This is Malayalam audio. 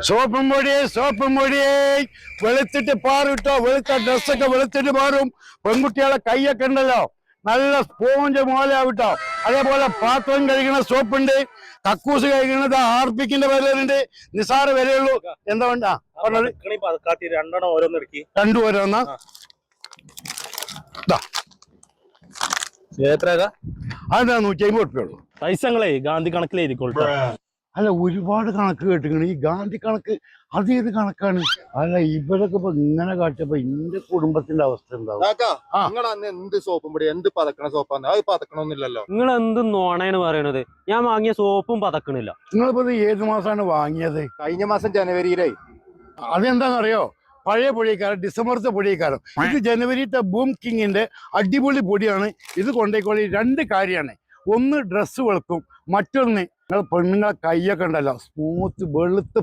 സോപ്പും പൊടിയേ വെളുത്തിട്ട് പാറിട്ടോ, വെളുത്ത ഡ്രസ്സൊക്കെ വെളുത്തിട്ട് മാറും. പെൺകുട്ടികളെ കൈയൊക്കെ ഉണ്ടല്ലോ നല്ല സ്പോഞ്ച് മോലാവിട്ടോ. അതേപോലെ പാത്രം കഴുകണ സോപ്പുണ്ട്, കക്കൂസ് കഴുകണത് ഹാർപ്പിക്കിന്റെ വിലയുണ്ട്, നിസാര വിലയുള്ളൂ. എന്താ വേണ്ട രണ്ടു ഓരോന്നാ അതെന്താ 150 ഉറുപ്പിയുള്ളൂ. പൈസങ്ങളെ ഗാന്ധി കണക്കിൽ എഴുതിക്കോളൂ. അല്ല, ഒരുപാട് കണക്ക് കേട്ടിക്കണ്. ഈ ഗാന്ധി കണക്ക് അത് ഏത് കണക്കാണ്? അല്ല, ഇവരൊക്കെ ഇപ്പൊ ഇങ്ങനെ കാട്ടിയപ്പോ എന്റെ കുടുംബത്തിന്റെ അവസ്ഥ എന്താവും? നിങ്ങൾ അന്ന് എന്ത് സോപ്പും പൊടി എന്ത് പതക്കണ സോപ്പാന്ന്? അത് പതക്കണമെന്നില്ലല്ലോ. നിങ്ങൾ എന്ത് നോണേന്ന് പറയണത്? ഞാൻ വാങ്ങിയ സോപ്പും പതക്കണില്ല. നിങ്ങളിപ്പോ ഇത് ഏത് മാസമാണ് വാങ്ങിയത്? കഴിഞ്ഞ മാസം ജനുവരിയിലായി. അതെന്താണെന്നറിയോ? പഴയ പൊടിയക്കാരൻ, ഡിസംബറത്തെ പൊടിയക്കാരൻ. ഇത് ജനുവരിത്തെ ബൂം കിങ്ങിന്റെ അടിപൊളി പൊടിയാണ്. ഇത് കൊണ്ടേക്കോളി. രണ്ട് കാര്യമാണ്. ഒന്ന് ഡ്രസ്സ് വെളുക്കും, മറ്റൊന്ന് നിങ്ങൾ പെണ്ണുങ്ങളെ കൈയൊക്കെ ഉണ്ടല്ലോ സ്മൂത്ത് വെളുത്ത്